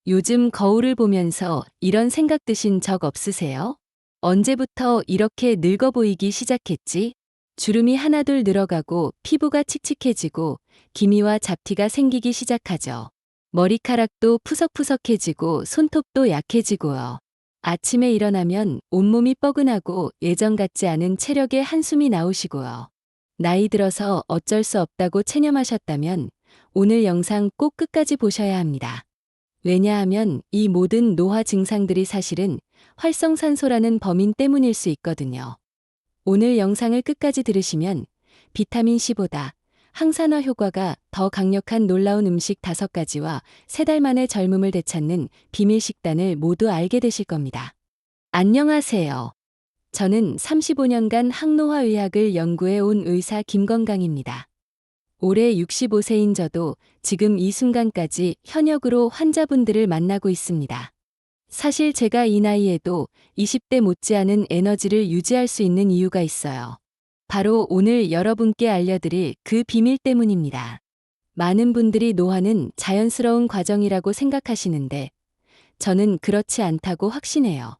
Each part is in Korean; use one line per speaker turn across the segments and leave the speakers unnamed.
요즘 거울을 보면서 이런 생각 드신 적 없으세요? 언제부터 이렇게 늙어 보이기 시작했지? 주름이 하나둘 늘어가고 피부가 칙칙해지고 기미와 잡티가 생기기 시작하죠. 머리카락도 푸석푸석해지고 손톱도 약해지고요. 아침에 일어나면 온몸이 뻐근하고 예전 같지 않은 체력에 한숨이 나오시고요. 나이 들어서 어쩔 수 없다고 체념하셨다면 오늘 영상 꼭 끝까지 보셔야 합니다. 왜냐하면 이 모든 노화 증상들이 사실은 활성산소라는 범인 때문일 수 있거든요. 오늘 영상을 끝까지 들으시면 비타민C보다 항산화 효과가 더 강력한 놀라운 음식 5가지와 3달 만에 젊음을 되찾는 비밀 식단을 모두 알게 되실 겁니다. 안녕하세요. 저는 35년간 항노화의학을 연구해 온 의사 김건강입니다. 올해 65세인 저도 지금 이 순간까지 현역으로 환자분들을 만나고 있습니다. 사실 제가 이 나이에도 20대 못지않은 에너지를 유지할 수 있는 이유가 있어요. 바로 오늘 여러분께 알려드릴 그 비밀 때문입니다. 많은 분들이 노화는 자연스러운 과정이라고 생각하시는데 저는 그렇지 않다고 확신해요.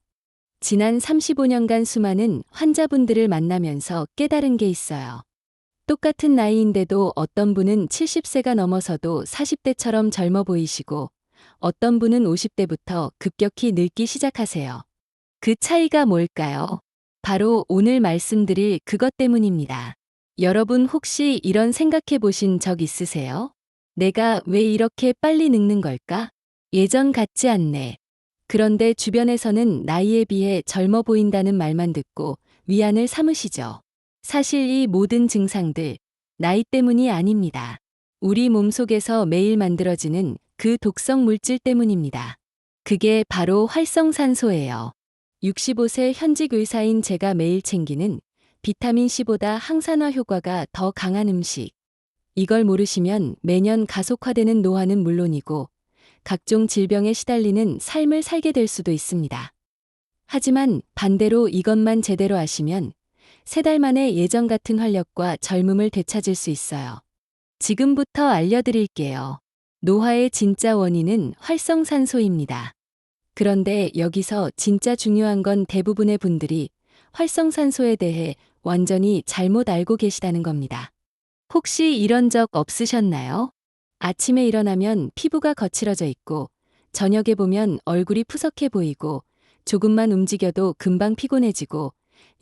지난 35년간 수많은 환자분들을 만나면서 깨달은 게 있어요. 똑같은 나이인데도 어떤 분은 70세가 넘어서도 40대처럼 젊어 보이시고 어떤 분은 50대부터 급격히 늙기 시작하세요. 그 차이가 뭘까요? 바로 오늘 말씀드릴 그것 때문입니다. 여러분 혹시 이런 생각해 보신 적 있으세요? 내가 왜 이렇게 빨리 늙는 걸까? 예전 같지 않네. 그런데 주변에서는 나이에 비해 젊어 보인다는 말만 듣고 위안을 삼으시죠. 사실 이 모든 증상들, 나이 때문이 아닙니다. 우리 몸속에서 매일 만들어지는 그 독성 물질 때문입니다. 그게 바로 활성산소예요. 65세 현직 의사인 제가 매일 챙기는 비타민C보다 항산화 효과가 더 강한 음식. 이걸 모르시면 매년 가속화되는 노화는 물론이고 각종 질병에 시달리는 삶을 살게 될 수도 있습니다. 하지만 반대로 이것만 제대로 아시면 3달 만에 예전 같은 활력과 젊음을 되찾을 수 있어요. 지금부터 알려드릴게요. 노화의 진짜 원인은 활성산소입니다. 그런데 여기서 진짜 중요한 건 대부분의 분들이 활성산소에 대해 완전히 잘못 알고 계시다는 겁니다. 혹시 이런 적 없으셨나요? 아침에 일어나면 피부가 거칠어져 있고, 저녁에 보면 얼굴이 푸석해 보이고, 조금만 움직여도 금방 피곤해지고,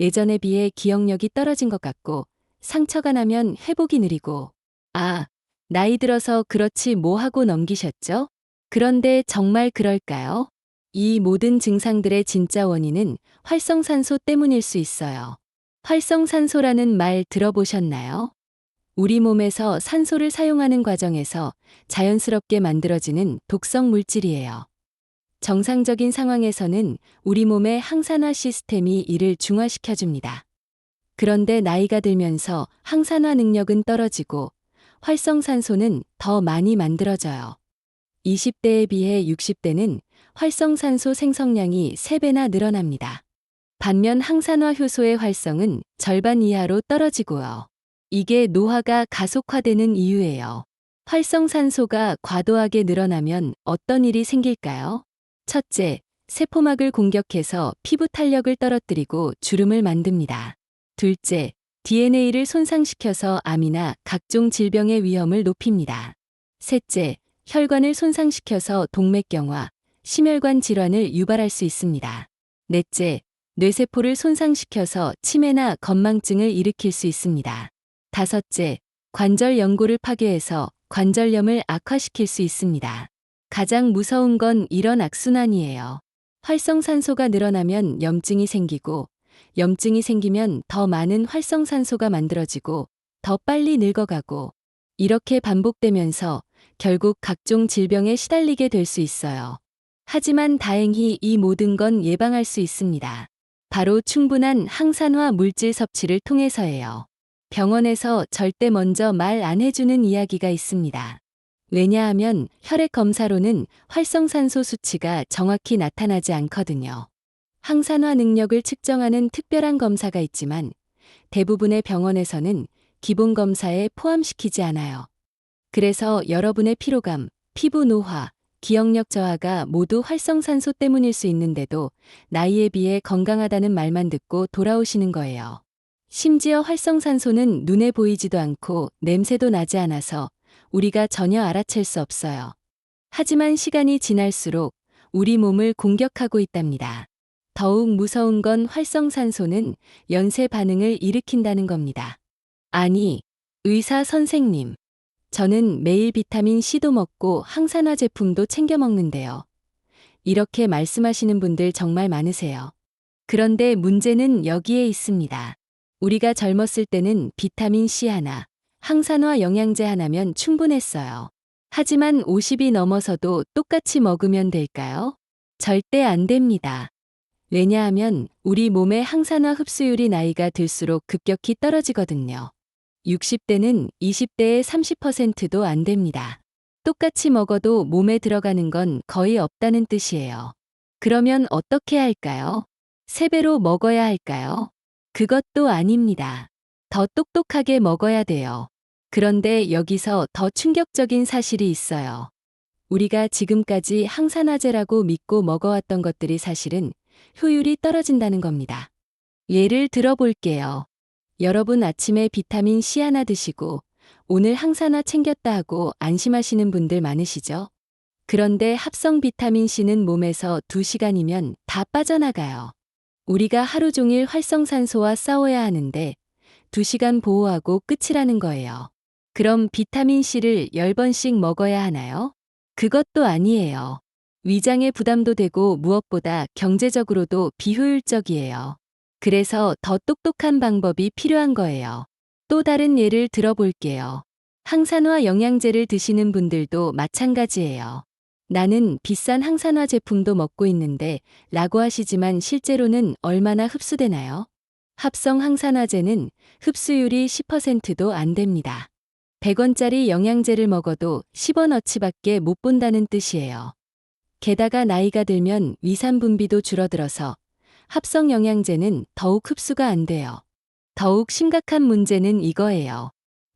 예전에 비해 기억력이 떨어진 것 같고, 상처가 나면 회복이 느리고, 아, 나이 들어서 그렇지 뭐 하고 넘기셨죠? 그런데 정말 그럴까요? 이 모든 증상들의 진짜 원인은 활성산소 때문일 수 있어요. 활성산소라는 말 들어보셨나요? 우리 몸에서 산소를 사용하는 과정에서 자연스럽게 만들어지는 독성 물질이에요. 정상적인 상황에서는 우리 몸의 항산화 시스템이 이를 중화시켜줍니다. 그런데 나이가 들면서 항산화 능력은 떨어지고 활성산소는 더 많이 만들어져요. 20대에 비해 60대는 활성산소 생성량이 3배나 늘어납니다. 반면 항산화 효소의 활성은 절반 이하로 떨어지고요. 이게 노화가 가속화되는 이유예요. 활성산소가 과도하게 늘어나면 어떤 일이 생길까요? 첫째, 세포막을 공격해서 피부 탄력을 떨어뜨리고 주름을 만듭니다. 둘째, DNA를 손상시켜서 암이나 각종 질병의 위험을 높입니다. 셋째, 혈관을 손상시켜서 동맥경화, 심혈관 질환을 유발할 수 있습니다. 넷째, 뇌세포를 손상시켜서 치매나 건망증을 일으킬 수 있습니다. 다섯째, 관절 연골을 파괴해서 관절염을 악화시킬 수 있습니다. 가장 무서운 건 이런 악순환이에요. 활성산소가 늘어나면 염증이 생기고, 염증이 생기면 더 많은 활성산소가 만들어지고, 더 빨리 늙어가고, 이렇게 반복되면서 결국 각종 질병에 시달리게 될 수 있어요. 하지만 다행히 이 모든 건 예방할 수 있습니다. 바로 충분한 항산화 물질 섭취를 통해서예요. 병원에서 절대 먼저 말 안 해주는 이야기가 있습니다. 왜냐하면 혈액 검사로는 활성산소 수치가 정확히 나타나지 않거든요. 항산화 능력을 측정하는 특별한 검사가 있지만 대부분의 병원에서는 기본 검사에 포함시키지 않아요. 그래서 여러분의 피로감, 피부 노화, 기억력 저하가 모두 활성산소 때문일 수 있는데도 나이에 비해 건강하다는 말만 듣고 돌아오시는 거예요. 심지어 활성산소는 눈에 보이지도 않고 냄새도 나지 않아서 우리가 전혀 알아챌 수 없어요. 하지만 시간이 지날수록 우리 몸을 공격하고 있답니다. 더욱 무서운 건 활성산소는 연쇄 반응을 일으킨다는 겁니다. 아니, 의사 선생님. 저는 매일 비타민 C도 먹고 항산화 제품도 챙겨 먹는데요. 이렇게 말씀하시는 분들 정말 많으세요. 그런데 문제는 여기에 있습니다. 우리가 젊었을 때는 비타민 C 하나, 항산화 영양제 하나면 충분했어요. 하지만 50이 넘어서도 똑같이 먹으면 될까요? 절대 안 됩니다. 왜냐하면 우리 몸의 항산화 흡수율이 나이가 들수록 급격히 떨어지거든요. 60대는 20대의 30%도 안 됩니다. 똑같이 먹어도 몸에 들어가는 건 거의 없다는 뜻이에요. 그러면 어떻게 할까요? 3배로 먹어야 할까요? 그것도 아닙니다. 더 똑똑하게 먹어야 돼요. 그런데 여기서 더 충격적인 사실이 있어요. 우리가 지금까지 항산화제라고 믿고 먹어왔던 것들이 사실은 효율이 떨어진다는 겁니다. 예를 들어 볼게요. 여러분 아침에 비타민 C 하나 드시고 오늘 항산화 챙겼다 하고 안심하시는 분들 많으시죠? 그런데 합성 비타민 C는 몸에서 2시간이면 다 빠져나가요. 우리가 하루 종일 활성산소와 싸워야 하는데 2시간 보호하고 끝이라는 거예요. 그럼 비타민 C를 10번씩 먹어야 하나요? 그것도 아니에요. 위장에 부담도 되고 무엇보다 경제적으로도 비효율적이에요. 그래서 더 똑똑한 방법이 필요한 거예요. 또 다른 예를 들어볼게요. 항산화 영양제를 드시는 분들도 마찬가지예요. 나는 비싼 항산화 제품도 먹고 있는데 라고 하시지만 실제로는 얼마나 흡수되나요? 합성 항산화제는 흡수율이 10%도 안 됩니다. 100원짜리 영양제를 먹어도 10원어치밖에 못 본다는 뜻이에요. 게다가 나이가 들면 위산 분비도 줄어들어서 합성 영양제는 더욱 흡수가 안 돼요. 더욱 심각한 문제는 이거예요.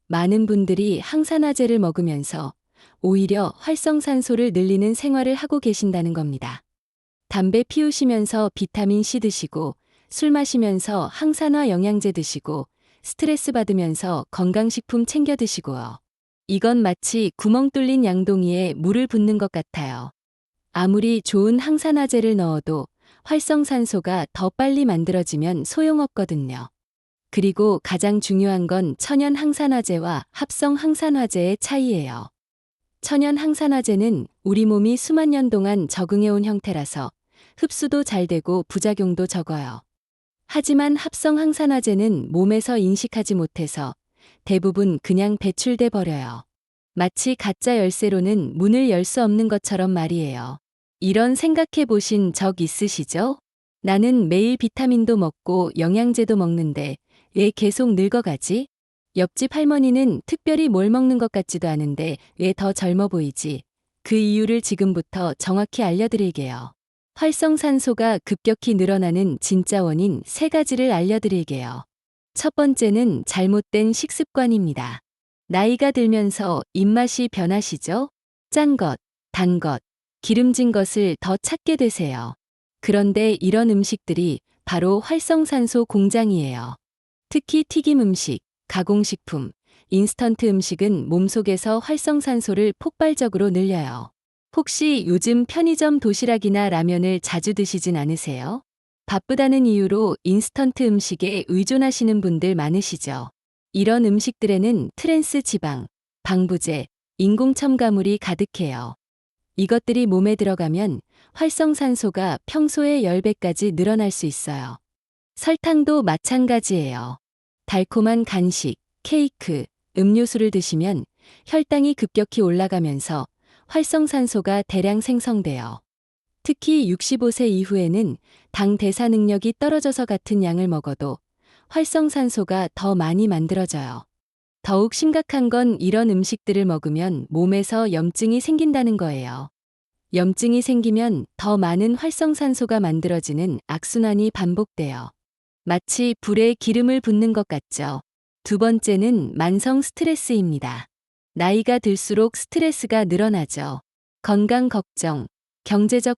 많은 분들이 항산화제를 먹으면서 오히려 활성산소를 늘리는 생활을 하고 계신다는 겁니다. 담배 피우시면서 비타민 C 드시고 술 마시면서 항산화 영양제 드시고 스트레스 받으면서 건강식품 챙겨 드시고요. 이건 마치 구멍 뚫린 양동이에 물을 붓는 것 같아요. 아무리 좋은 항산화제를 넣어도 활성산소가 더 빨리 만들어지면 소용없거든요. 그리고 가장 중요한 건 천연 항산화제와 합성 항산화제의 차이예요. 천연 항산화제는 우리 몸이 수만 년 동안 적응해온 형태라서 흡수도 잘 되고 부작용도 적어요. 하지만 합성 항산화제는 몸에서 인식하지 못해서 대부분 그냥 배출돼 버려요. 마치 가짜 열쇠로는 문을 열 수 없는 것처럼 말이에요. 이런 생각해 보신 적 있으시죠? 나는 매일 비타민도 먹고 영양제도 먹는데 왜 계속 늙어가지? 옆집 할머니는 특별히 뭘 먹는 것 같지도 않은데 왜 더 젊어 보이지? 그 이유를 지금부터 정확히 알려드릴게요. 활성산소가 급격히 늘어나는 진짜 원인 3가지를 알려드릴게요. 첫 번째는 잘못된 식습관입니다. 나이가 들면서 입맛이 변하시죠? 짠 것, 단 것, 기름진 것을 더 찾게 되세요. 그런데 이런 음식들이 바로 활성산소 공장이에요. 특히 튀김 음식, 가공식품, 인스턴트 음식은 몸속에서 활성산소를 폭발적으로 늘려요. 혹시 요즘 편의점 도시락이나 라면을 자주 드시진 않으세요? 바쁘다는 이유로 인스턴트 음식에 의존하시는 분들 많으시죠? 이런 음식들에는 트랜스 지방, 방부제, 인공 첨가물이 가득해요. 이것들이 몸에 들어가면 활성산소가 평소의 10배까지 늘어날 수 있어요. 설탕도 마찬가지예요. 달콤한 간식, 케이크, 음료수를 드시면 혈당이 급격히 올라가면서 활성산소가 대량 생성돼요. 특히 65세 이후에는 당 대사 능력이 떨어져서 같은 양을 먹어도 활성산소가 더 많이 만들어져요. 더욱 심각한 건 이런 음식들을 먹으면 몸에서 염증이 생긴다는 거예요. 염증이 생기면 더 많은 활성산소가 만들어지는 악순환이 반복돼요. 마치 불에 기름을 붓는 것 같죠. 두 번째는 만성 스트레스입니다. 나이가 들수록 스트레스가 늘어나죠. 건강 걱정, 경제적